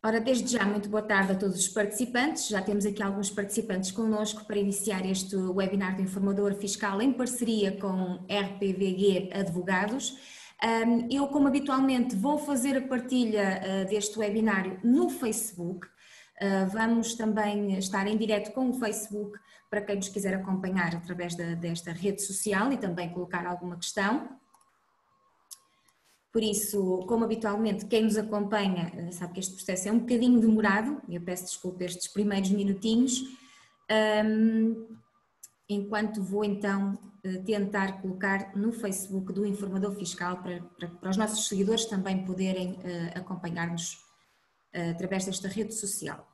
Ora, desde já, muito boa tarde a todos os participantes. Já temos aqui alguns participantes connosco para iniciar este webinar do Informador Fiscal em parceria com RPVG Advogados. Eu, como habitualmente, vou fazer a partilha deste webinário no Facebook. Vamos também estar em direto com o Facebook para quem nos quiser acompanhar através desta rede social e também colocar alguma questão. Por isso, como habitualmente, quem nos acompanha sabe que este processo é um bocadinho demorado, eu peço desculpa estes primeiros minutinhos, enquanto vou então tentar colocar no Facebook do Informador Fiscal para os nossos seguidores também poderem acompanhar-nos através desta rede social.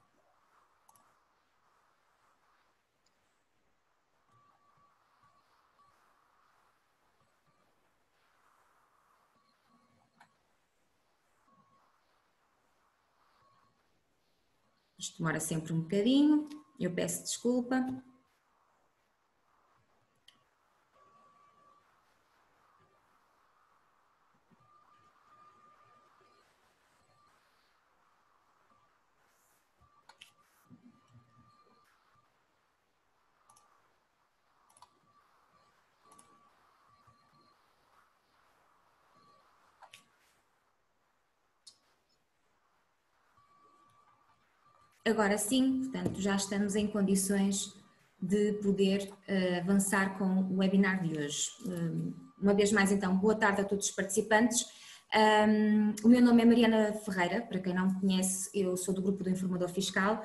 Isto demora sempre um bocadinho, eu peço desculpa. Agora sim, portanto, já estamos em condições de poder avançar com o webinar de hoje. Uma vez mais, então, boa tarde a todos os participantes. O meu nome é Mariana Ferreira, para quem não me conhece, eu sou do grupo do Informador Fiscal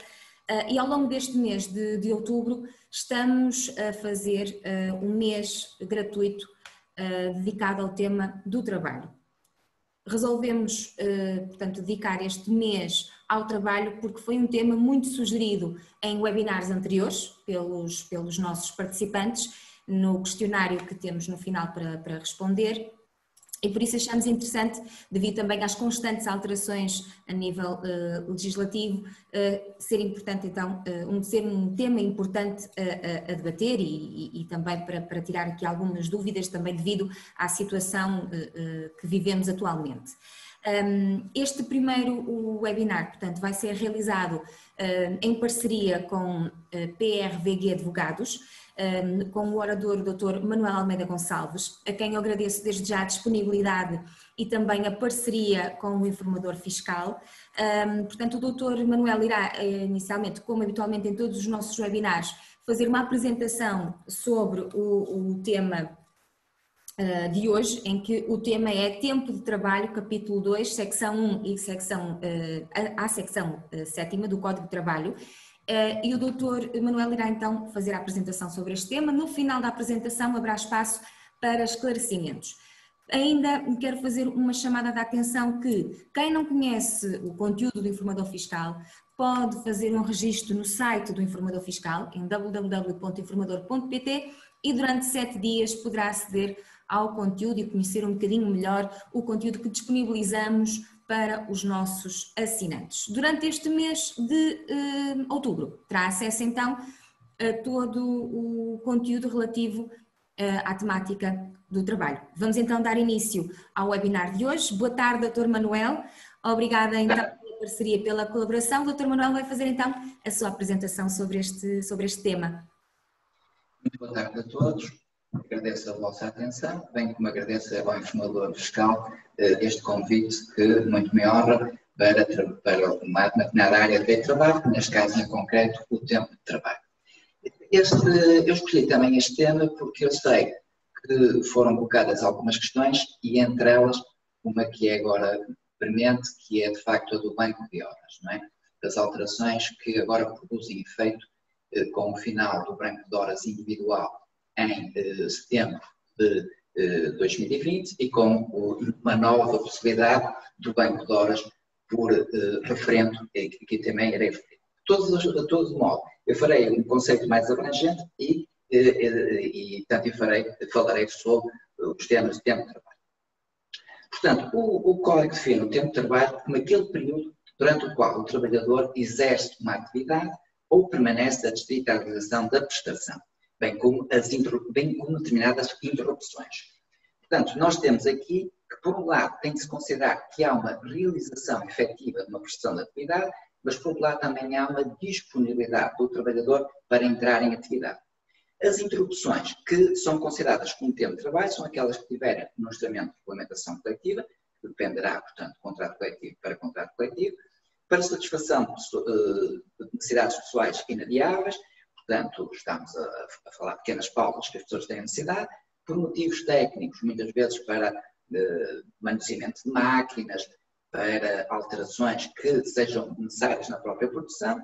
e ao longo deste mês de outubro estamos a fazer um mês gratuito dedicado ao tema do trabalho. Resolvemos, portanto, dedicar este mês ao trabalho porque foi um tema muito sugerido em webinars anteriores pelos nossos participantes no questionário que temos no final para responder e por isso achamos interessante, devido também às constantes alterações a nível legislativo, ser importante então, ser um tema importante a debater e também para tirar aqui algumas dúvidas também devido à situação que vivemos atualmente. Este primeiro webinar, portanto, vai ser realizado em parceria com PRVG Advogados, com o orador Dr. Manuel Almeida Gonçalves, a quem eu agradeço desde já a disponibilidade e também a parceria com o Informador Fiscal. Portanto, o Dr. Manuel irá inicialmente, como habitualmente em todos os nossos webinars, fazer uma apresentação sobre o tema de hoje, em que o tema é Tempo de Trabalho, capítulo 2, secção 1 e secção 7ª do Código de Trabalho, e o Dr. Manuel irá então fazer a apresentação sobre este tema. No final da apresentação haverá espaço para esclarecimentos. Ainda quero fazer uma chamada de atenção que quem não conhece o conteúdo do Informador Fiscal pode fazer um registro no site do Informador Fiscal em www.informador.pt e durante 7 dias poderá aceder ao conteúdo e conhecer um bocadinho melhor o conteúdo que disponibilizamos para os nossos assinantes. Durante este mês de outubro terá acesso então a todo o conteúdo relativo à temática do trabalho. Vamos então dar início ao webinar de hoje. Boa tarde, Dr. Manuel. Obrigada então pela parceria, pela colaboração. O Dr. Manuel vai fazer então a sua apresentação sobre este tema. Muito boa tarde a todos. Agradeço a vossa atenção, bem como agradeço ao Informador Fiscal este convite que muito me honra para uma determinada área de trabalho, neste caso em concreto o tempo de trabalho. Eu escolhi também este tema porque eu sei que foram colocadas algumas questões e entre elas uma que é agora premente, que é de facto a do banco de horas, não é? Das alterações que agora produzem efeito com o final do banco de horas individual em setembro de 2020 e com uma nova possibilidade do banco de horas por referendo, que também irei referir. De todo modo, eu farei um conceito mais abrangente e portanto, falarei sobre os temas de tempo de trabalho. Portanto, o Código define o tempo de trabalho como aquele período durante o qual o trabalhador exerce uma atividade ou permanece adstrito à realização da prestação, bem como determinadas interrupções. Portanto, nós temos aqui que, por um lado, tem de se considerar que há uma realização efetiva de uma prestação de atividade, mas, por outro lado, também há uma disponibilidade do trabalhador para entrar em atividade. As interrupções que são consideradas como tempo de trabalho são aquelas que tiverem no instrumento de regulamentação coletiva, que dependerá, portanto, de contrato coletivo para contrato coletivo, para satisfação de necessidades pessoais inadiáveis, portanto, estamos a falar de pequenas pausas que as pessoas têm necessidade, por motivos técnicos, muitas vezes para manuseamento de máquinas, para alterações que sejam necessárias na própria produção,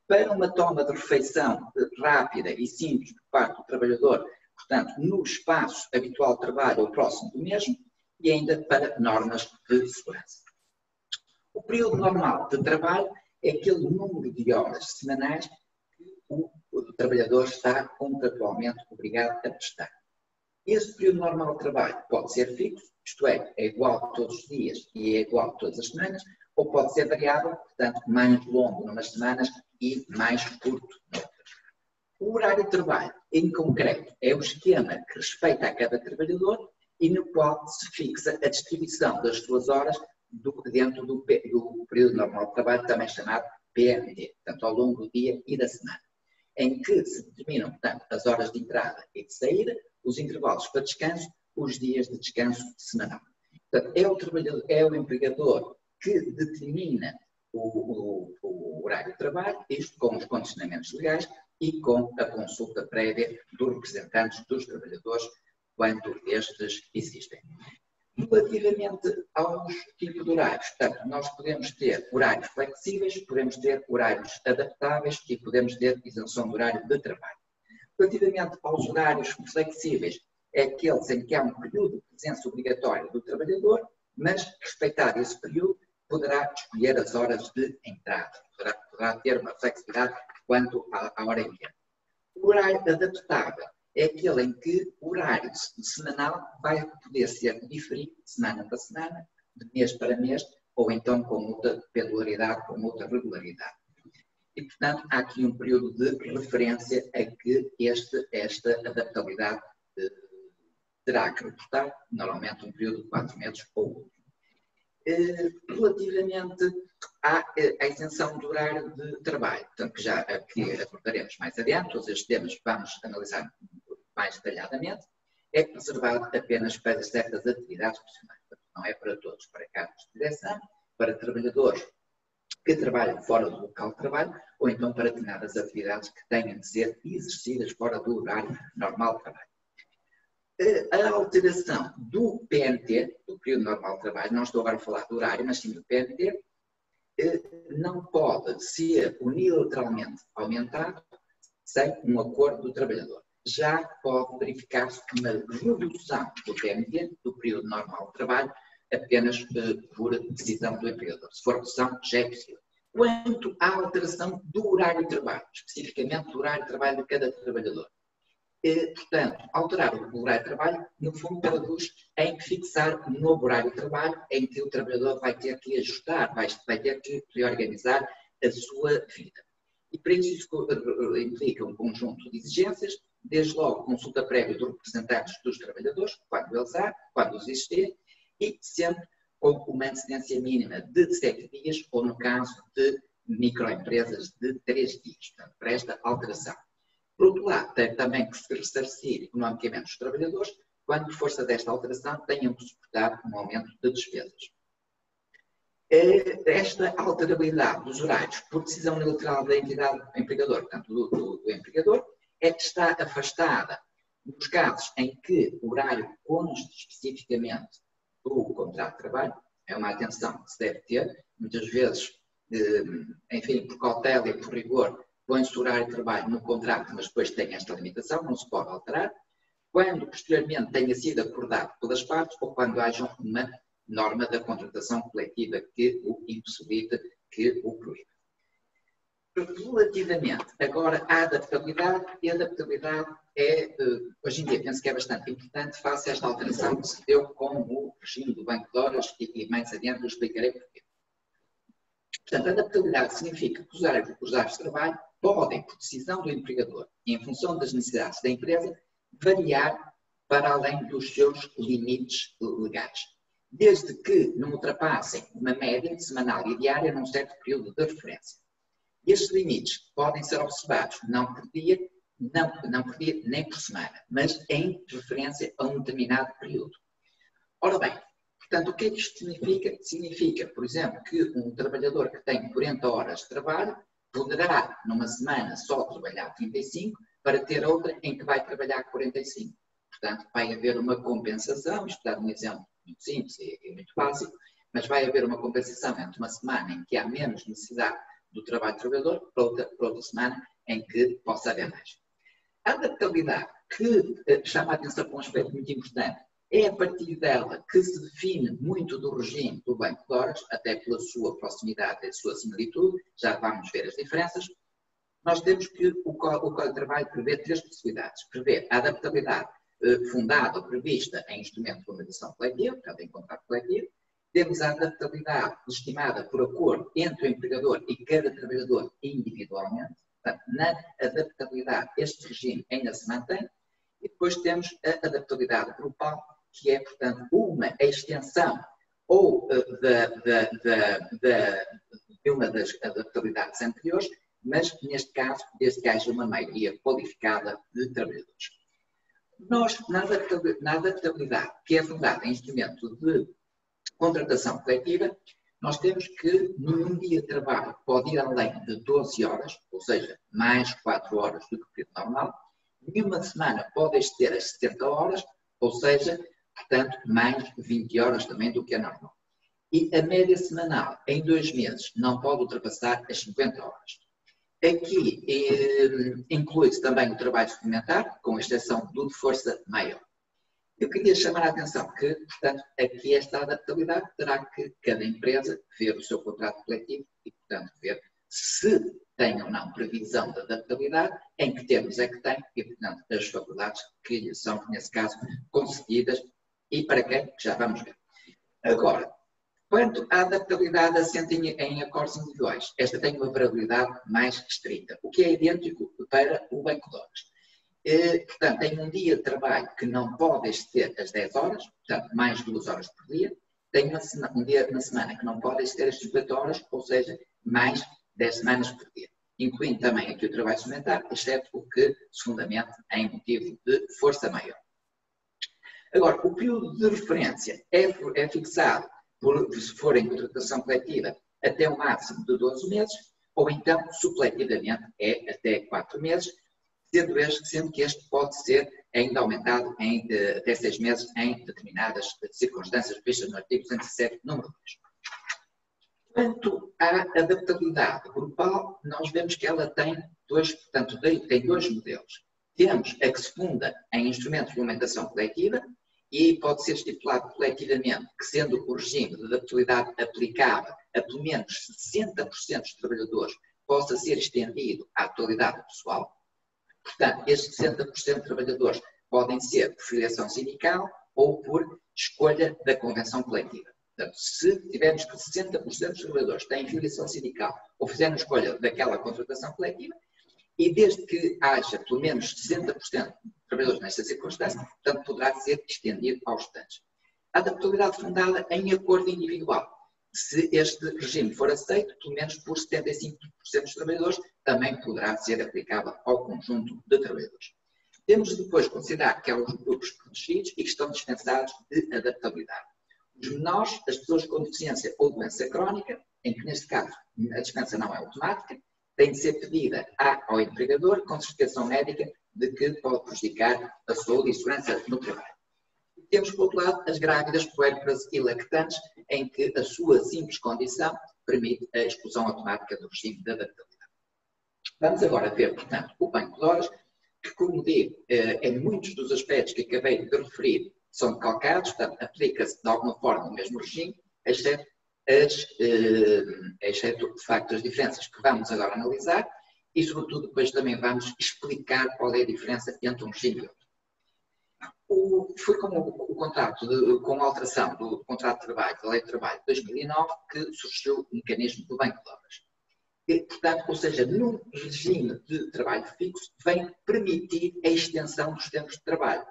para uma toma de refeição rápida e simples por parte do trabalhador, portanto, no espaço habitual de trabalho ou próximo do mesmo, e ainda para normas de segurança. O período normal de trabalho é aquele número de horas semanais que o trabalhador está contratualmente obrigado a prestar. Esse período normal de trabalho pode ser fixo, isto é igual todos os dias e é igual todas as semanas, ou pode ser variável, portanto, mais longo numas semanas e mais curto noutras. O horário de trabalho, em concreto, é o esquema que respeita a cada trabalhador e no qual se fixa a distribuição das suas horas dentro do período normal de trabalho, também chamado PND, portanto, ao longo do dia e da semana, em que se determinam, portanto, as horas de entrada e de saída, os intervalos para descanso, os dias de descanso semanal. Portanto, é o empregador que determina o horário de trabalho, isto com os condicionamentos legais e com a consulta prévia dos representantes dos trabalhadores, quando estes existem. Relativamente aos tipos de horários, portanto, nós podemos ter horários flexíveis, podemos ter horários adaptáveis e podemos ter isenção de horário de trabalho. Relativamente aos horários flexíveis, é aqueles em que há um período de presença obrigatória do trabalhador, mas, respeitado esse período, poderá escolher as horas de entrada, poderá ter uma flexibilidade quanto à hora em dia. O horário adaptável é aquele em que o horário semanal vai poder ser diferido de semana para semana, de mês para mês, ou então com outra pendularidade, com outra regularidade. E, portanto, há aqui um período de referência a que esta adaptabilidade terá que reportar, normalmente um período de 4 meses ou outro. Relativamente à isenção do horário de trabalho, portanto, que já aqui abordaremos mais adiante, todos estes temas vamos analisar mais detalhadamente, é reservado apenas para certas atividades profissionais, não é para todos, para cargos de direção, para trabalhadores que trabalham fora do local de trabalho, ou então para determinadas atividades que tenham de ser exercidas fora do horário normal de trabalho. A alteração do PNT, do período normal de trabalho, não estou agora a falar do horário, mas sim do PNT, não pode ser unilateralmente aumentado sem um acordo do trabalhador. Já pode verificar-se uma redução do PNT, do período normal de trabalho, apenas por decisão do empregador. Se for redução, já é possível. Quanto à alteração do horário de trabalho, especificamente do horário de trabalho de cada trabalhador. Portanto, alterar o horário de trabalho, no fundo, traduz em fixar um novo horário de trabalho em que o trabalhador vai ter que ajustar, vai ter que reorganizar a sua vida. E para isso implica um conjunto de exigências, desde logo consulta prévia dos representantes dos trabalhadores, quando eles há, quando os existirem, e sempre com uma antecedência mínima de 7 dias, ou no caso de microempresas de 3 dias, portanto, para esta alteração. Por outro lado, tem também que se ressarcir economicamente os trabalhadores, quando, por força desta alteração, tenham que suportar um aumento de despesas. Esta alterabilidade dos horários, por decisão unilateral da entidade empregadora, portanto, do empregador, é que está afastada nos casos em que o horário conste especificamente do contrato de trabalho. É uma atenção que se deve ter, muitas vezes, enfim, por cautela e por rigor, põe-se o horário de trabalho no contrato, mas depois tem esta limitação, não se pode alterar, quando posteriormente tenha sido acordado pelas partes ou quando haja uma norma da contratação coletiva que o impossibilita, que o proíbe. Relativamente agora à adaptabilidade, e a adaptabilidade é, hoje em dia, penso que é bastante importante, face a esta alteração que se deu com o regime do Banco de Horas e mais adiante eu explicarei porquê. Portanto, a adaptabilidade significa que os horários de trabalho podem, por decisão do empregador e em função das necessidades da empresa, variar para além dos seus limites legais. desde que não ultrapassem uma média semanal e diária num certo período de referência. Estes limites podem ser observados não por dia, não por dia nem por semana, mas em referência a um determinado período. Ora bem, portanto, o que é que isto significa? Significa, por exemplo, que um trabalhador que tem 40 horas de trabalho poderá, numa semana, só trabalhar 35 para ter outra em que vai trabalhar 45. Portanto, vai haver uma compensação, isto dá um exemplo muito simples e muito básico, mas vai haver uma compensação entre uma semana em que há menos necessidade do trabalho do trabalhador para outra semana em que possa haver mais. A adaptabilidade, que chama a atenção para um aspecto muito importante, é a partir dela que se define muito do regime do banco de horas, até pela sua proximidade e a sua similitude, já vamos ver as diferenças. Nós temos que o Código de Trabalho prevê três possibilidades. Prevê a adaptabilidade fundada ou prevista em instrumento de formalização coletiva, portanto em contrato coletivo. Temos a adaptabilidade legitimada por acordo entre o empregador e cada trabalhador individualmente. Portanto, na adaptabilidade, este regime ainda se mantém. E depois temos a adaptabilidade grupal, que é, portanto, uma extensão ou de uma das adaptabilidades anteriores, mas, neste caso, desde que haja uma maioria qualificada de trabalhadores. Nós, na adaptabilidade, que é fundada em instrumento de contratação coletiva, nós temos que, num dia de trabalho, pode ir além de 12 horas, ou seja, mais 4 horas do que o período normal. Numa semana pode exceder as 70 horas, ou seja, portanto, mais 20 horas também do que é normal. E a média semanal, em 2 meses, não pode ultrapassar as 50 horas. Aqui inclui-se também o trabalho suplementar, com exceção do de força maior. Eu queria chamar a atenção que, portanto, aqui esta adaptabilidade terá que cada empresa ver o seu contrato coletivo e, portanto, ver se tem ou não previsão de adaptabilidade, em que termos é que tem e, portanto, as faculdades que lhe são, nesse caso, concedidas e para quem, já vamos ver. Agora, quanto à adaptabilidade assente em acordos individuais, esta tem uma variabilidade mais estrita, o que é idêntico para o banco de horas. Portanto, tem um dia de trabalho que não pode exceder as 10 horas, portanto, mais 2 horas por dia. Tem um dia na semana que não pode exceder as 50 horas, ou seja, mais 10 semanas por dia. Incluindo também aqui o trabalho suplementar, exceto o que se fundamenta em motivo de força maior. Agora, o período de referência é fixado, se for em contratação coletiva, até um máximo de 12 meses, ou então, supletivamente, é até 4 meses, sendo que este pode ser ainda aumentado até 6 meses em determinadas circunstâncias previstas no artigo 107, número 2. Quanto à adaptabilidade grupal, nós vemos que ela tem tem dois modelos. Temos a que se funda em instrumento de regulamentação coletiva e pode ser estipulado coletivamente que, sendo o regime de adaptabilidade aplicável a pelo menos 60% dos trabalhadores, possa ser estendido à totalidade do pessoal. Portanto, estes 60% de trabalhadores podem ser por filiação sindical ou por escolha da convenção coletiva. Portanto, se tivermos que 60% dos trabalhadores têm filiação sindical ou fizerem escolha daquela contratação coletiva, e desde que haja pelo menos 60% de trabalhadores nesta circunstância, portanto, poderá ser estendido aos restantes. A adaptabilidade fundada em acordo individual. Se este regime for aceito, pelo menos por 75% dos trabalhadores, também poderá ser aplicável ao conjunto de trabalhadores. Temos depois de considerar que há os grupos protegidos e que estão dispensados de adaptabilidade. Os menores, as pessoas com deficiência ou doença crónica, em que neste caso a dispensa não é automática, tem de ser pedida ao empregador com certificação médica de que pode prejudicar a saúde e segurança no trabalho. Temos, por outro lado, as grávidas, puérperas e lactantes, em que a sua simples condição permite a exclusão automática do regime de adaptabilidade. Vamos agora ver, portanto, o banco de horas, que, como digo, em muitos dos aspectos que acabei de referir, são decalcados, portanto, aplica-se de alguma forma o mesmo regime, exceto, de facto, as diferenças que vamos agora analisar e, sobretudo, depois também vamos explicar qual é a diferença entre um regime e outro. Foi com o contrato, com a alteração do contrato de trabalho, da Lei de Trabalho de 2009, que surgiu o mecanismo do banco de horas. E, portanto, ou seja, num regime de trabalho fixo, vem permitir a extensão dos tempos de trabalho.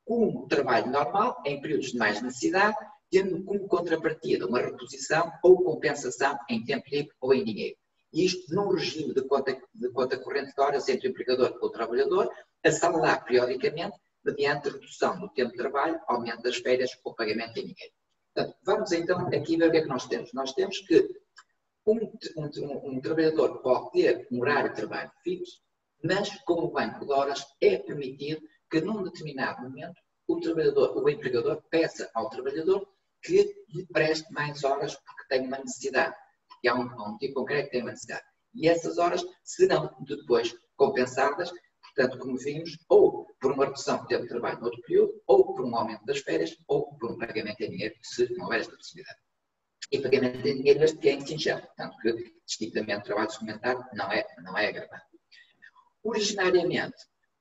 Como o trabalho normal, em períodos de mais necessidade, tendo como contrapartida uma reposição ou compensação em tempo livre ou em dinheiro. E isto num regime de conta corrente de horas entre o empregador ou o trabalhador, a saldar periodicamente, mediante redução do tempo de trabalho, aumento das férias ou pagamento em dinheiro. Portanto, vamos então aqui ver o que é que nós temos. Nós temos que um trabalhador pode ter um horário de trabalho fixo, mas com o banco de horas é permitido que num determinado momento o empregador peça ao trabalhador que lhe preste mais horas porque tem uma necessidade. Porque há um tipo concreto que tem uma necessidade. E essas horas serão depois compensadas, portanto, como vimos, ou por uma redução do tempo de trabalho no outro período, ou por um aumento das férias, ou por um pagamento em dinheiro, se não houver esta possibilidade. E pagamento em dinheiro este é singelo, portanto, que distintamente trabalho suplementar não é agravado. Originariamente,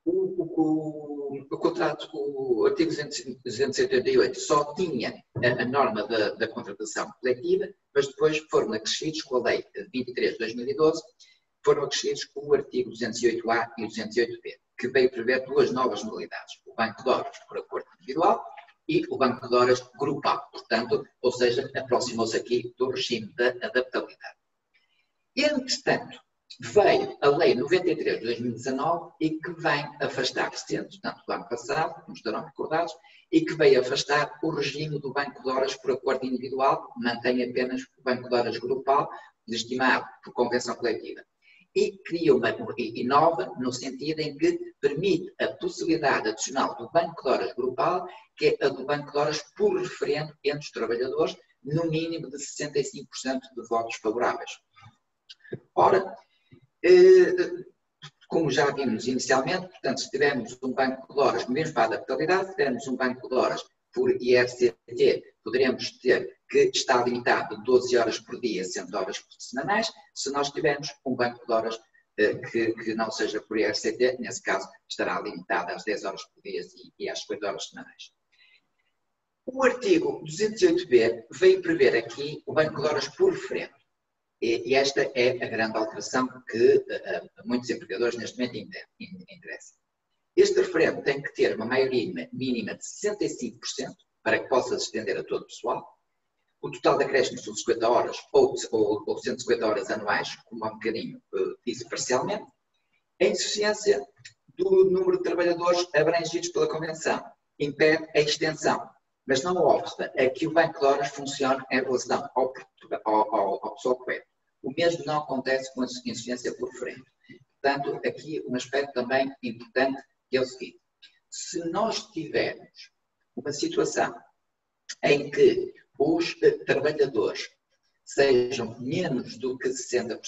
o contrato, o artigo 288 só tinha a norma da contratação coletiva, mas depois foram acrescidos com a Lei 23 de 2012, foram acrescidos com o artigo 208A e 208B, que veio prever duas novas modalidades, o banco de horas por acordo individual e o banco de horas grupal, portanto, ou seja, aproximou-se aqui do regime da adaptabilidade. Entretanto, veio a Lei 93 de 2019 e que vem afastar recentes, portanto, do ano passado, como estarão recordados, e que veio afastar o regime do banco de horas por acordo individual, mantém apenas o banco de horas grupal, legitimado por convenção coletiva. E cria uma inova no sentido em que permite a possibilidade adicional do banco de horas grupal, que é a do banco de horas por referendo entre os trabalhadores, no mínimo de 65% de votos favoráveis. Ora, como já vimos inicialmente, portanto, se tivermos um banco de horas, mesmo para a adaptabilidade, se tivermos um banco de horas por IRCT, poderemos ter que está limitado a 12 horas por dia, 100 horas semanais. Se nós tivermos um banco de horas que não seja por IRCT, nesse caso estará limitado às 10 horas por dia e às 50 horas semanais. O artigo 208b veio prever aqui o banco de horas por referendo. E esta é a grande alteração que muitos empregadores neste momento interessam. Este referendo tem que ter uma maioria mínima de 65% para que possa se estender a todo o pessoal. O total de acréscimos são 50 horas ou 150 horas anuais, como há um bocadinho disse parcialmente. A insuficiência do número de trabalhadores abrangidos pela Convenção impede a extensão, mas não obsta a que o banco de horas funcione em relação ao pessoal correto. O mesmo não acontece com a insuficiência por referendo. Portanto, aqui um aspecto também importante que é o seguinte: se nós tivermos uma situação em que os trabalhadores sejam menos do que 60%,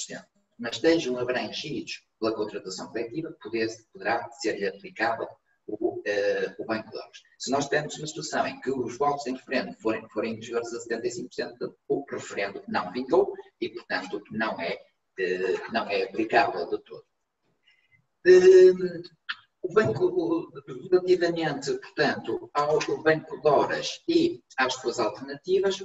mas estejam abrangidos pela contratação coletiva, poderá ser-lhe aplicável o banco de horas. Se nós tivermos uma situação em que os votos em referendo forem inferiores a 75%, o referendo não vingou e, portanto, não é aplicável de todo. O banco, relativamente, portanto, ao banco de horas e às suas alternativas,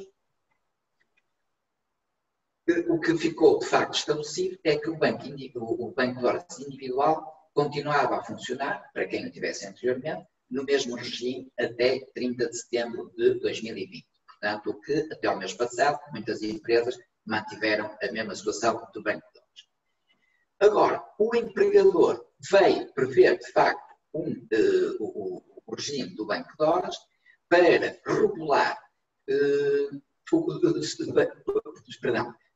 o que ficou de facto estabelecido é que o banco de horas individual continuava a funcionar, para quem não tivesse anteriormente, no mesmo regime até 30 de setembro de 2020. Portanto, o que até ao mês passado, muitas empresas mantiveram a mesma situação do banco de horas. Agora, o empregador veio prever, de facto, o regime do banco de horas para regular,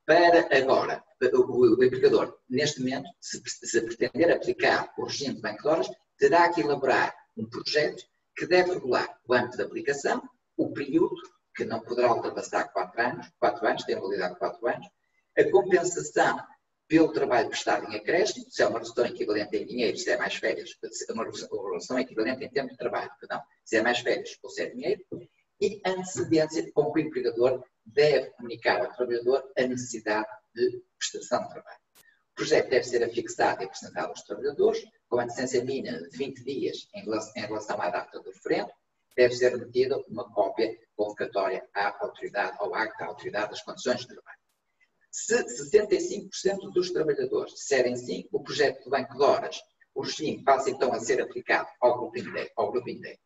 para agora, o empregador, neste momento, se pretender aplicar o regime de banco de horas, terá que elaborar um projeto que deve regular o âmbito de aplicação, o período, que não poderá ultrapassar 4 anos, tem validade de 4 anos, a compensação pelo trabalho prestado em acréscimo, se é uma redução equivalente em dinheiro, se é mais férias, se é uma redução equivalente em tempo de trabalho, perdão, se é mais férias ou se é dinheiro, e antecedência com que o empregador deve comunicar ao trabalhador a necessidade de prestação de trabalho. O projeto deve ser afixado e apresentado aos trabalhadores, com antecedência mínima de 20 dias em relação à data do referendo, deve ser remetida uma cópia convocatória à autoridade, ao acto da autoridade das condições de trabalho. Se 65% dos trabalhadores disserem sim, o projeto de banco de horas, o regime passa então a ser aplicado ao grupo inteiro.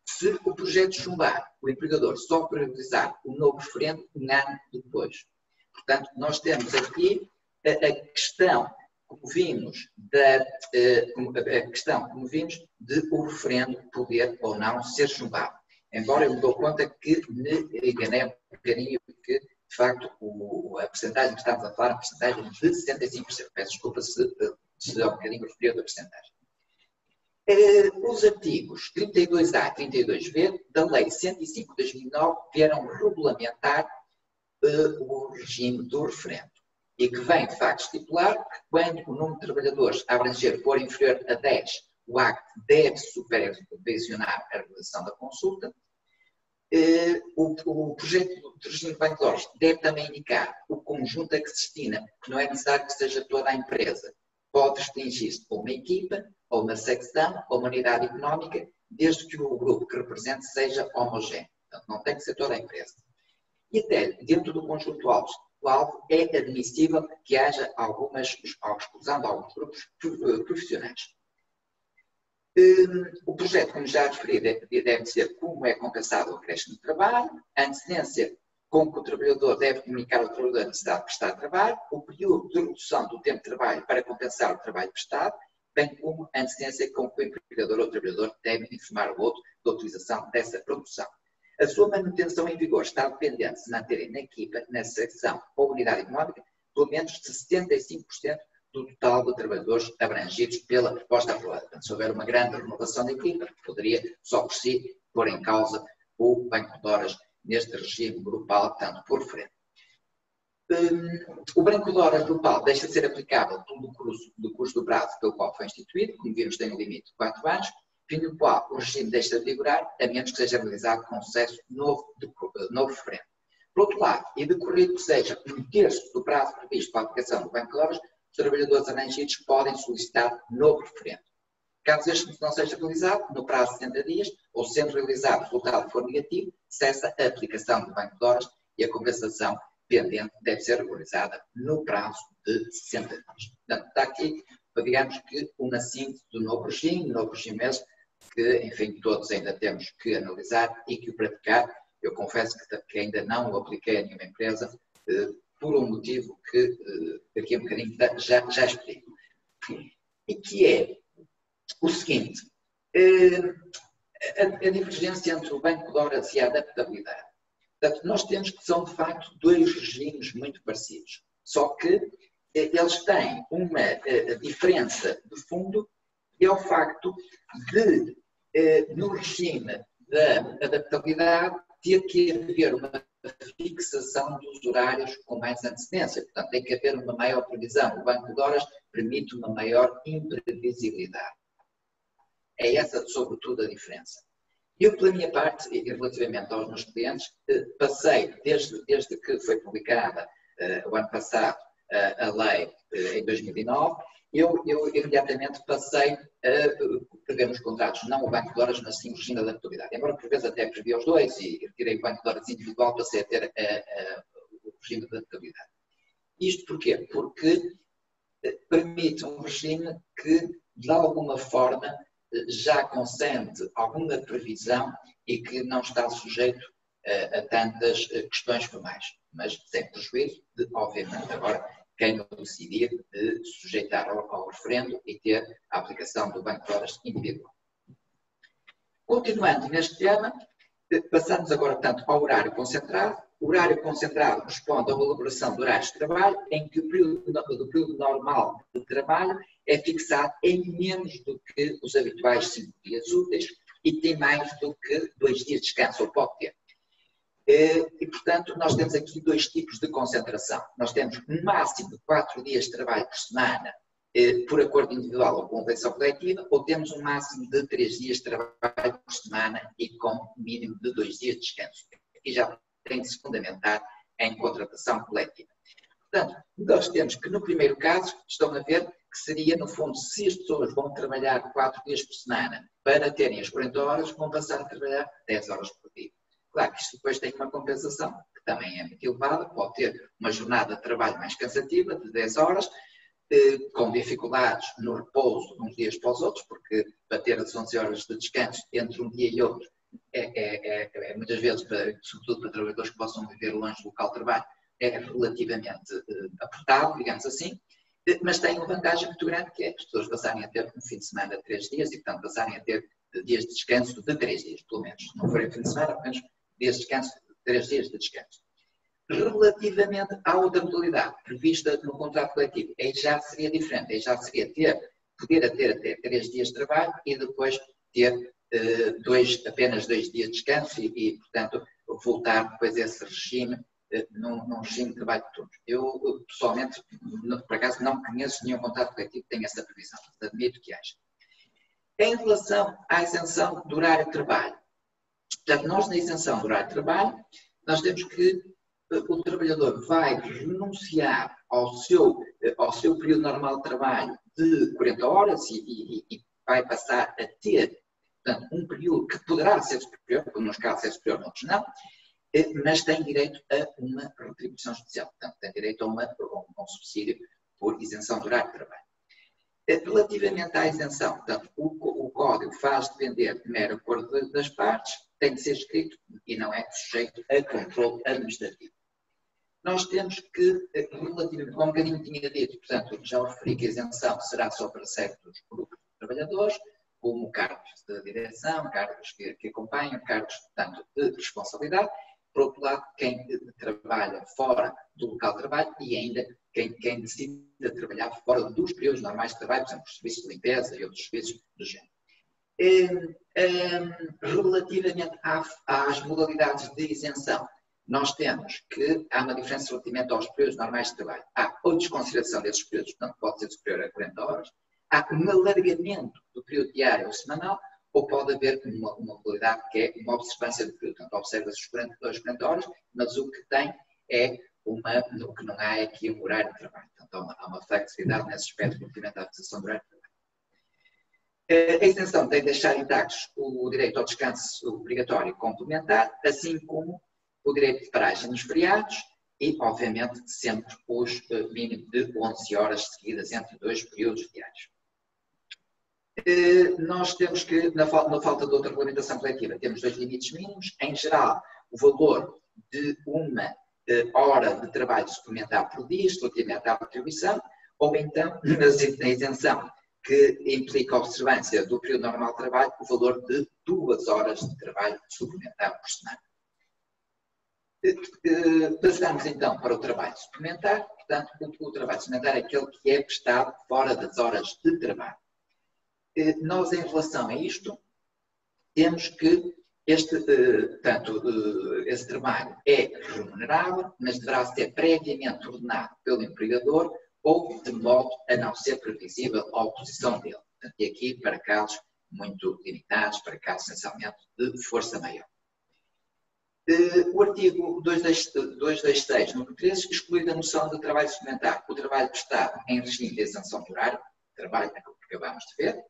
Se o projeto chumbar, o empregador só priorizar o novo referendo um ano depois. Portanto, nós temos aqui a questão, como vimos, de o referendo poder ou não ser chumbado. Embora eu me dou conta que me enganei um bocadinho, porque, de facto, a percentagem que estamos a falar é uma percentagem de 65%. Peço desculpa se é um bocadinho referido a percentagem. Os artigos 32A e 32B da Lei 105 de 2009 vieram regulamentar o regime do referendo e que vem, de facto, estipular que quando o número de trabalhadores a abranger for inferior a 10, o acto deve supervisionar a realização da consulta. O projeto de regime de banco de horas deve também indicar o conjunto a que se destina, que não é necessário que seja toda a empresa. Pode restringir-se a uma equipa, ou uma secção, ou uma unidade económica, desde que o grupo que represente seja homogéneo. Portanto, não tem que ser toda a empresa. E até dentro do conjunto alvo é admissível que haja a exclusão de alguns grupos profissionais. O projeto, como já referi, deve ser como é compensado o acréscimo de trabalho, a antecedência com que o trabalhador deve comunicar ao trabalhador a necessidade de prestar trabalho, o período de redução do tempo de trabalho para compensar o trabalho prestado, bem como a antecedência com que o empregador ou o trabalhador deve informar o outro da utilização dessa produção. A sua manutenção em vigor está dependente de se manterem na equipa, na secção ou unidade económica, pelo menos 75% do total de trabalhadores abrangidos pela proposta aprovada. Portanto, se houver uma grande renovação da equipa, poderia só por si pôr em causa o banco de horas neste regime grupal, tanto por referendo. O banco de horas grupal deixa de ser aplicável do curso do prazo pelo qual foi instituído, como vimos tem um limite de 4 anos, fim do qual o regime deixa de vigorar, a menos que seja realizado com sucesso novo referendo. Por outro lado, e decorrido que seja 1/3 do prazo previsto para a aplicação do banco de horas, os trabalhadores abrangidos podem solicitar novo referendo. Caso este não seja realizado, no prazo de 60 dias, ou sendo realizado o resultado for negativo, cessa a aplicação do banco de horas e a compensação pendente deve ser regularizada no prazo de 60 dias. Portanto, está aqui, digamos que, uma síntese do novo regime mesmo, que, enfim, todos ainda temos que analisar e que o praticar. Eu confesso que ainda não o apliquei a nenhuma empresa, por um motivo que daqui a um bocadinho já explico. E que é o seguinte, a divergência entre o banco de horas e a adaptabilidade. Portanto, nós temos que são, de facto, dois regimes muito parecidos, só que eles têm uma diferença de fundo, que é o facto de, no regime da adaptabilidade, ter que haver uma fixação dos horários com mais antecedência. Portanto, tem que haver uma maior previsão. O banco de horas permite uma maior imprevisibilidade. É essa, sobretudo, a diferença. Eu, pela minha parte, relativamente aos meus clientes, passei, desde que foi publicada o ano passado a lei em 2009, eu imediatamente passei a prever nos contratos não o banco de horas, mas sim o regime de adaptabilidade. Embora por vezes até previa os dois e retirei o banco de horas individual, passei a ter o regime de adaptabilidade. Isto porquê? Porque permite um regime que, de alguma forma, já consente alguma previsão e que não está sujeito a tantas questões formais, mas sem prejuízo de, obviamente, agora quem o decidir de sujeitar ao referendo e ter a aplicação do banco de horas individual. Continuando neste tema, passamos agora, portanto, ao horário concentrado. O horário concentrado responde a uma elaboração de horários de trabalho em que o período normal de trabalho é fixado em menos do que os habituais 5 dias úteis e tem mais do que 2 dias de descanso, ou pode ter. E, portanto, nós temos aqui dois tipos de concentração. Nós temos um máximo de 4 dias de trabalho por semana, por acordo individual ou convenção coletiva, ou temos um máximo de 3 dias de trabalho por semana e com mínimo de 2 dias de descanso. Aqui já tem de se fundamentar em contratação coletiva. Portanto, nós temos que, no primeiro caso, estão a ver que seria, no fundo, se as pessoas vão trabalhar 4 dias por semana para terem as 40 horas, vão passar a trabalhar 10 horas por dia. Claro que isto depois tem uma compensação, que também é muito elevada, pode ter uma jornada de trabalho mais cansativa, de 10 horas, com dificuldades no repouso de uns dias para os outros, porque bater as 11 horas de descanso entre um dia e outro muitas vezes, sobretudo para trabalhadores que possam viver longe do local de trabalho, é relativamente apertado, digamos assim, mas tem uma vantagem muito grande, que é as pessoas passarem a ter um fim de semana de 3 dias e, portanto, passarem a ter dias de descanso de 3 dias, pelo menos. Se não forem fim de semana, pelo menos dias de descanso, 3 dias de descanso. Relativamente à outra modalidade prevista no contrato coletivo, aí já seria diferente, aí já seria poder ter até 3 dias de trabalho e depois ter apenas 2 dias de descanso e, portanto, voltar depois a esse regime, num regime de trabalho de turnos. Eu, pessoalmente, por acaso, não conheço nenhum contrato coletivo que tenha essa previsão, mas admito que haja. Em relação à isenção do horário de trabalho, portanto, nós na isenção do horário de trabalho, nós temos que o trabalhador vai renunciar ao seu período normal de trabalho de 40 horas e vai passar a ter, portanto, um período que poderá ser superior, porque nos casos é superior, noutros não, mas tem direito a uma retribuição especial, portanto, tem direito a um subsídio por isenção do horário de trabalho. Relativamente à isenção, portanto, o código faz depender de mero acordo das partes, tem de ser escrito e não é sujeito a controle administrativo. Nós temos que, relativamente, como um bocadinho tinha dito, portanto, já referi que a isenção será só para certos grupos de trabalhadores, como cargos de direção, cargos que acompanham, cargos, portanto, de responsabilidade. Por outro lado, quem trabalha fora do local de trabalho e ainda quem decide trabalhar fora dos períodos normais de trabalho, por exemplo, os serviços de limpeza e outros serviços do género. Relativamente às modalidades de isenção, nós temos que há uma diferença relativamente aos períodos normais de trabalho. Há ou desconsideração desses períodos, portanto, pode ser superior a 40 horas. Há um alargamento do período diário ou semanal, ou pode haver uma modalidade que é uma observância do período. Portanto, observa-se os 42, 40 horas, mas o que tem é o que não há aqui um horário de trabalho. Portanto, há uma flexibilidade nesse aspecto relativamente à fixação do horário de trabalho. A isenção tem de deixar intactos o direito ao descanso obrigatório complementar, assim como o direito de paragem nos feriados e, obviamente, sempre os mínimos de 11 horas seguidas entre 2 períodos diários. Nós temos que, na falta de outra regulamentação coletiva, temos 2 limites mínimos. Em geral, o valor de uma hora de trabalho suplementar por dia, relativamente à contribuição, ou então, na isenção que implica a observância do período normal de trabalho, o valor de 2 horas de trabalho suplementar por semana. Passamos então para o trabalho suplementar. Portanto, o trabalho suplementar é aquele que é prestado fora das horas de trabalho. Nós, em relação a isto, temos que esse trabalho é remunerado, mas deverá ser previamente ordenado pelo empregador ou de modo a não ser previsível a oposição dele. Portanto, e aqui para casos muito limitados, para casos essencialmente de força maior. O artigo 226, número 13, exclui da noção de trabalho suplementar o trabalho prestado em regime de isenção de horário, trabalho que acabamos de ver,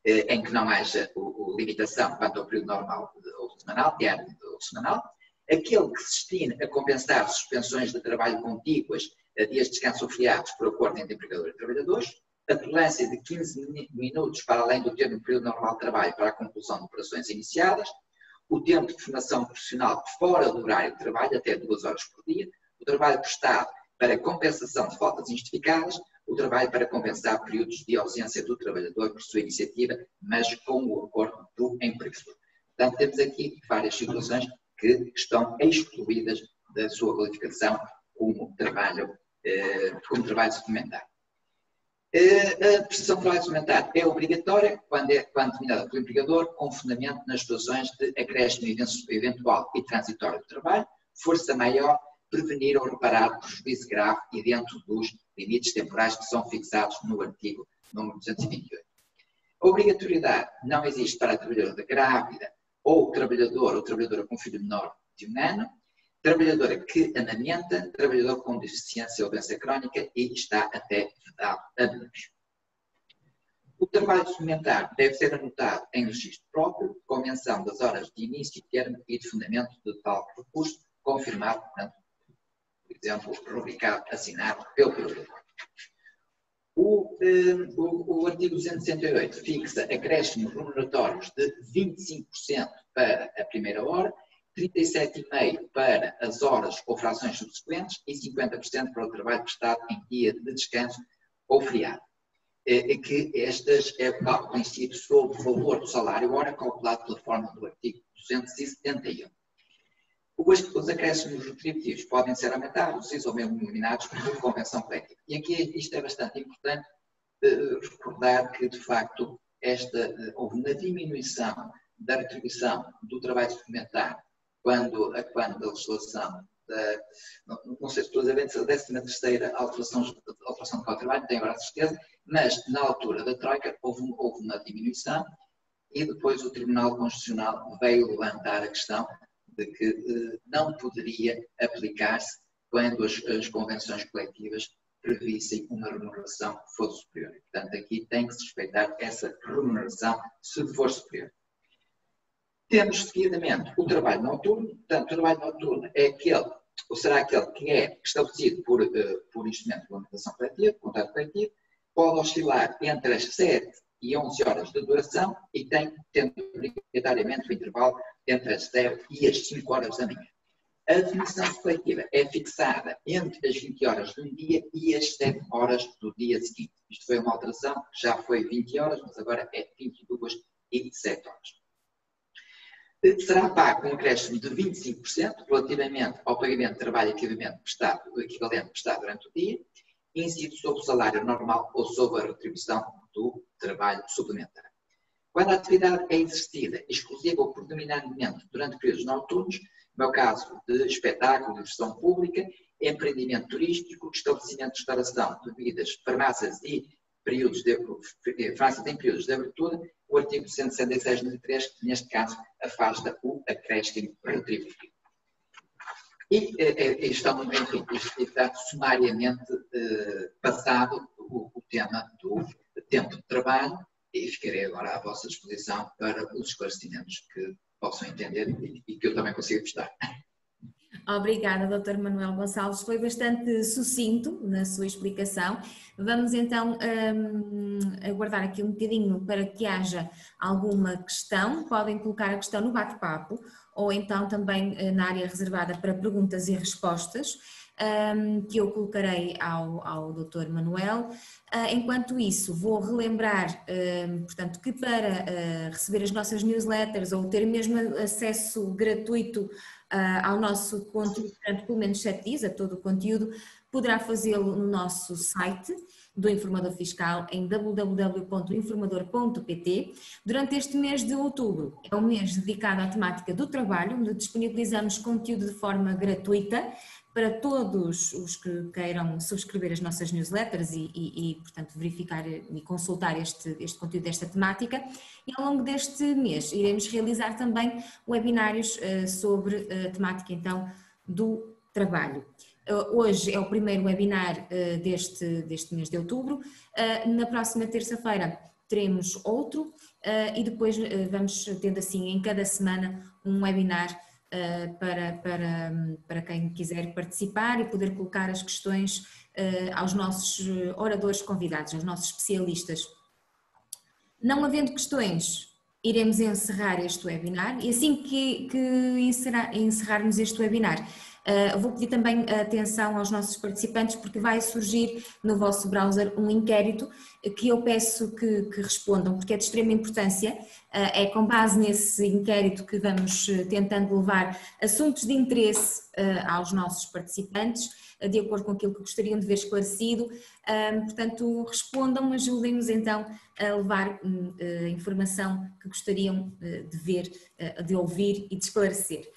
em que não haja limitação quanto ao período normal ou semanal, diário ou semanal, aquele que se destina a compensar suspensões de trabalho contíguas a dias de descanso ou feriados por acordo entre empregador e trabalhadores, a tolerância de 15 minutos para além do termo do período normal de trabalho para a conclusão de operações iniciadas, o tempo de formação profissional fora do horário de trabalho, até 2 horas por dia, o trabalho prestado para compensação de faltas injustificadas, o trabalho para compensar períodos de ausência do trabalhador por sua iniciativa, mas com o acordo do empregador. Portanto, temos aqui várias situações que estão excluídas da sua qualificação como trabalho suplementar. A prestação de trabalho suplementar é obrigatória quando determinada pelo empregador, com fundamento nas situações de acréscimo eventual e transitório do trabalho, força maior, prevenir ou reparar prejuízo grave e dentro dos limites temporais que são fixados no artigo número 228. A obrigatoriedade não existe para a trabalhadora grávida ou trabalhador ou trabalhadora com filho menor de 1 ano, trabalhadora que amamenta, trabalhador com deficiência ou doença crónica e está até vedado a menores. O trabalho suplementar deve ser anotado em registro próprio, com menção das horas de início, termo e de fundamento de tal recurso, confirmado, portanto, por exemplo, rubricado, assinado pelo trabalhador. O artigo 268 fixa acréscimos remuneratórios de 25% para a primeira hora, 37,5% para as horas ou frações subsequentes e 50% para o trabalho prestado em dia de descanso ou feriado. Que estas têm sido sobre o valor do salário hora calculado pela forma do artigo 271. Os acréscimos retributivos podem ser aumentados, ou mesmo eliminados por convenção coletiva. E aqui isto é bastante importante recordar que, de facto, houve uma diminuição da retribuição do trabalho suplementar quando a legislação não sei se estou a dizer bem, a 13ª alteração do Código de Trabalho, não tenho agora a certeza, mas na altura da Troika houve uma diminuição e depois o Tribunal Constitucional veio levantar a questão de que não poderia aplicar-se quando as convenções coletivas previssem uma remuneração que fosse superior. Portanto, aqui tem que se respeitar essa remuneração se for superior. Temos, seguidamente, o trabalho noturno. Portanto, o trabalho noturno é aquele, ou será aquele que é estabelecido por instrumento de regulamentação coletiva, contrato coletivo, pode oscilar entre as 7 e 11 horas de duração e tendo obrigatoriamente o intervalo entre as 0 e as 5 horas da manhã. A definição coletiva é fixada entre as 20 horas de um dia e as 7 horas do dia seguinte. Isto foi uma alteração, já foi 20 horas, mas agora é 22 e 7 horas. Será pago um acréscimo de 25% relativamente ao pagamento de trabalho equivalente prestado durante o dia, incide sobre o salário normal ou sobre a retribuição do trabalho suplementar. Quando a atividade é exercida exclusiva ou predominantemente durante períodos noturnos, no caso de espetáculo, diversão pública, empreendimento turístico, estabelecimento de restauração, bebidas, farmácias e farmácia tem períodos de abertura, o artigo 166/3, neste caso, afasta o acréscimo retributivo. E está sumariamente passado o tema do tempo de trabalho e ficarei agora à vossa disposição para os esclarecimentos que possam entender e que eu também consiga prestar. Obrigada, Dr. Manuel Gonçalves. Foi bastante sucinto na sua explicação. Vamos então aguardar aqui um bocadinho para que haja alguma questão. Podem colocar a questão no bate-papo ou então também na área reservada para perguntas e respostas, que eu colocarei ao Dr. Manuel. Enquanto isso, vou relembrar, portanto, que para receber as nossas newsletters ou ter mesmo acesso gratuito ao nosso conteúdo, portanto, pelo menos 7 dias, a todo o conteúdo, poderá fazê-lo no nosso site do Informador Fiscal em www.informador.pt. Durante este mês de outubro, é um mês dedicado à temática do trabalho, onde disponibilizamos conteúdo de forma gratuita para todos os que queiram subscrever as nossas newsletters e portanto, verificar e consultar este conteúdo desta temática. E ao longo deste mês iremos realizar também webinários sobre a temática então do trabalho. Hoje é o primeiro webinar deste mês de outubro. Na próxima terça-feira teremos outro e depois vamos tendo assim em cada semana um webinar para quem quiser participar e poder colocar as questões aos nossos oradores convidados, aos nossos especialistas. Não havendo questões, iremos encerrar este webinar e assim que encerrarmos este webinar, vou pedir também atenção aos nossos participantes porque vai surgir no vosso browser um inquérito que eu peço que respondam, porque é de extrema importância. É com base nesse inquérito que vamos tentando levar assuntos de interesse aos nossos participantes, de acordo com aquilo que gostariam de ver esclarecido. Portanto, respondam, ajudem-nos então a levar a informação que gostariam de ver, de ouvir e de esclarecer.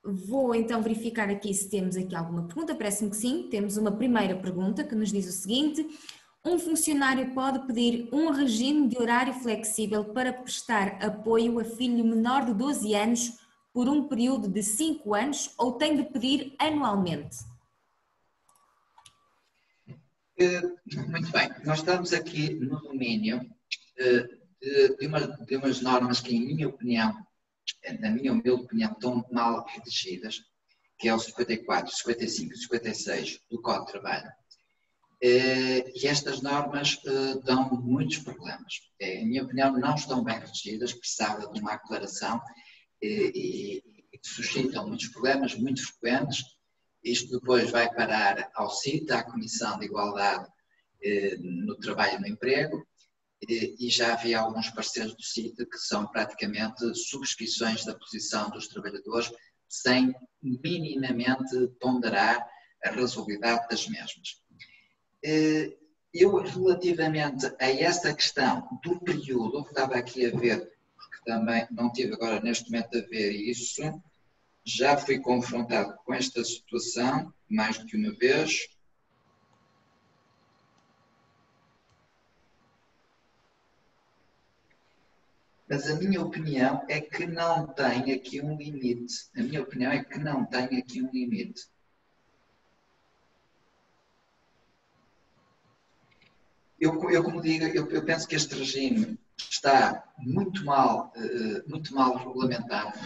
Vou então verificar aqui se temos aqui alguma pergunta, parece-me que sim. Temos uma primeira pergunta que nos diz o seguinte: um funcionário pode pedir um regime de horário flexível para prestar apoio a filho menor de 12 anos por um período de 5 anos ou tem de pedir anualmente? Muito bem, nós estamos aqui no domínio de umas normas que, na minha humilde opinião, estão mal redigidas, que é o 54, 55 e 56 do Código de Trabalho, E estas normas dão muitos problemas. Em minha opinião, não estão bem redigidas, precisava de uma aclaração e suscitam muitos problemas, muito frequentes. Isto depois vai parar ao CIT, à Comissão de Igualdade no Trabalho e no Emprego, e já havia alguns parceiros do CIT que são praticamente subscrições da posição dos trabalhadores, sem minimamente ponderar a razoabilidade das mesmas. Eu, relativamente a essa questão do período, estava aqui a ver, porque também não tive agora neste momento a ver isso, já fui confrontado com esta situação mais do que uma vez. Mas a minha opinião é que não tem aqui um limite. A minha opinião é que não tem aqui um limite. Eu como digo, eu penso que este regime está muito mal regulamentado.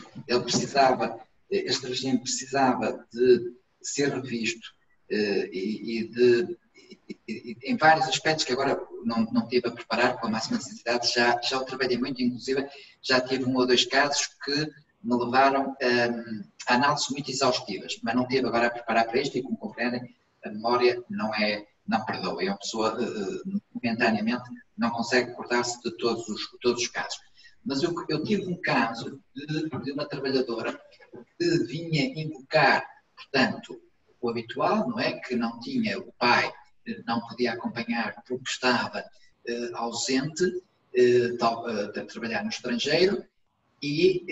Este regime precisava de ser revisto em vários aspectos que agora não tive a preparar com a máxima necessidade. Já o trabalhei muito, inclusive já tive 1 ou 2 casos que me levaram a análises muito exaustivas, mas não tive agora a preparar para isto e, como compreendem, a memória não perdoa. Uma pessoa momentaneamente não consegue recordar-se de todos os casos. Mas eu tive um caso de uma trabalhadora que vinha invocar, portanto, o habitual, não é? Que não tinha o pai, não podia acompanhar porque estava ausente, a trabalhar no estrangeiro, e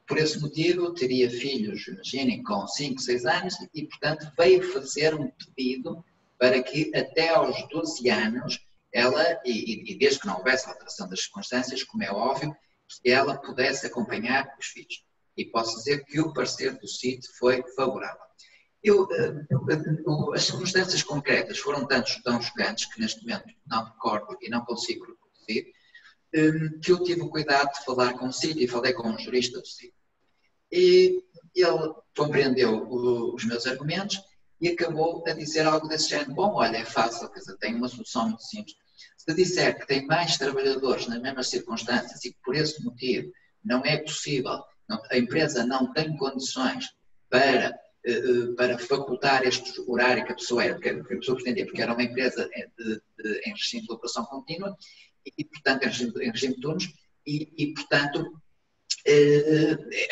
por esse motivo teria filhos, imaginem, com 5, 6 anos, e portanto veio fazer um pedido para que até aos 12 anos ela, e desde que não houvesse alteração das circunstâncias, como é óbvio, que ela pudesse acompanhar os filhos. E posso dizer que o parecer do CIT foi favorável. As circunstâncias concretas foram tão chocantes que neste momento não recordo e não consigo reproduzir, que eu tive o cuidado de falar com o CIT e falei com um jurista do CIT. E ele compreendeu os meus argumentos e acabou a dizer algo desse género. Bom, olha, é fácil, quer dizer, tem uma solução muito simples. Se disser que tem mais trabalhadores nas mesmas circunstâncias e que por esse motivo não é possível, a empresa não tem condições para facultar este horário que a pessoa pretendia, porque era uma empresa em regime de operação contínua e portanto, em regime de turnos, e portanto,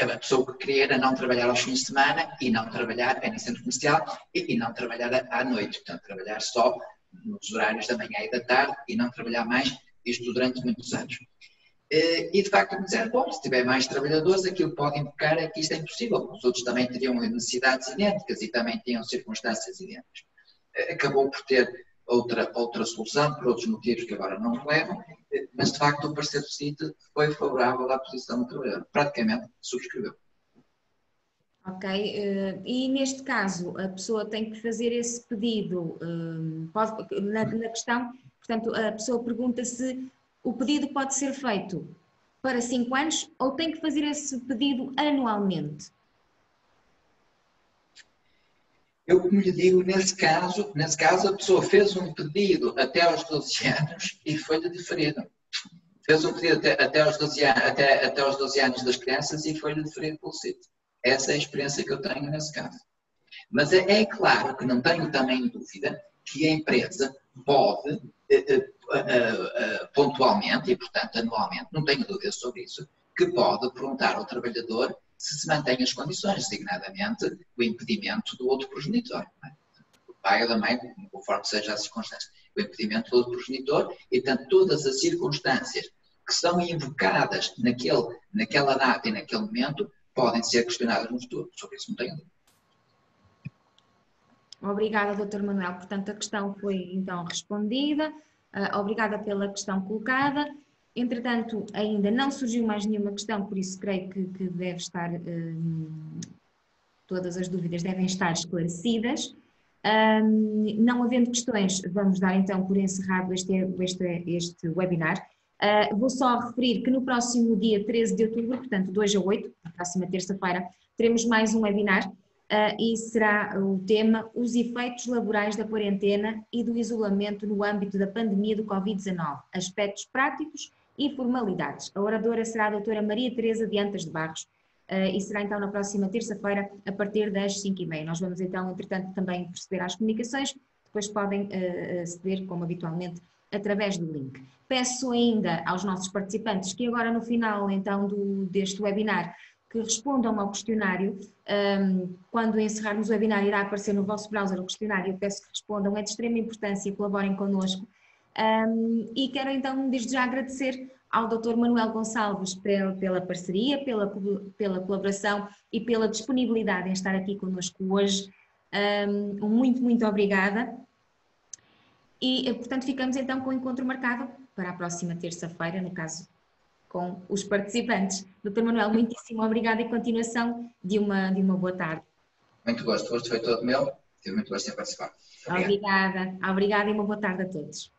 a pessoa o que queria era não trabalhar aos fins de semana e não trabalhar no centro comercial e não trabalhar à noite, portanto, trabalhar só nos horários da manhã e da tarde e não trabalhar mais, isto durante muitos anos. E de facto me disseram, bom, se tiver mais trabalhadores, aquilo pode implicar é que isto é impossível, os outros também teriam necessidades idênticas e também tinham circunstâncias idênticas. Acabou por ter outra solução, por outros motivos que agora não me levam, mas de facto o parecer do CIT foi favorável à posição do trabalhador, praticamente subscreveu. Ok, e neste caso a pessoa tem que fazer esse pedido, na questão, portanto a pessoa pergunta se o pedido pode ser feito para 5 anos ou tem que fazer esse pedido anualmente? Eu, como lhe digo, nesse caso a pessoa fez um pedido até aos 12 anos e foi-lhe diferido. Fez um pedido até aos 12 anos das crianças e foi-lhe diferido pelo CIT. Essa é a experiência que eu tenho nesse caso. Mas é claro que não tenho também dúvida que a empresa pode, pontualmente e, portanto, anualmente, não tenho dúvida sobre isso, que pode perguntar ao trabalhador se mantém as condições, designadamente o impedimento do outro progenitor. Não é? Do pai ou da mãe, conforme seja a circunstância. O impedimento do outro progenitor e, portanto, todas as circunstâncias que são invocadas naquela data e naquele momento podem ser questionadas no futuro. Sobre isso não tenho dúvida. Obrigada, Dr. Manuel. Portanto, a questão foi então respondida. Obrigada pela questão colocada. Entretanto, ainda não surgiu mais nenhuma questão, por isso creio que deve estar, todas as dúvidas devem estar esclarecidas. Não havendo questões, vamos dar então por encerrado este webinar. Vou só referir que no próximo dia 13 de outubro, portanto 2 a 8, na próxima terça-feira, teremos mais um webinar e será o tema Os efeitos laborais da quarentena e do isolamento no âmbito da pandemia do Covid-19, aspectos práticos e formalidades. A oradora será a doutora Maria Teresa de Antas de Barros e será então na próxima terça-feira a partir das 5h30. Nós vamos então, entretanto, também proceder às comunicações, depois podem aceder, como habitualmente, através do link. Peço ainda aos nossos participantes que agora no final então deste webinar que respondam ao questionário. Quando encerrarmos o webinar irá aparecer no vosso browser o questionário, eu peço que respondam, é de extrema importância e colaborem connosco. E quero então desde já agradecer ao Dr. Manuel Gonçalves pela parceria, pela colaboração e pela disponibilidade em estar aqui connosco hoje. Muito obrigada. E, portanto, ficamos então com o encontro marcado para a próxima terça-feira, no caso, com os participantes. Dr. Manuel, muitíssimo obrigada e continuação de uma boa tarde. Muito gosto, o gosto foi todo meu. Tive muito gosto em participar. Obrigada e uma boa tarde a todos.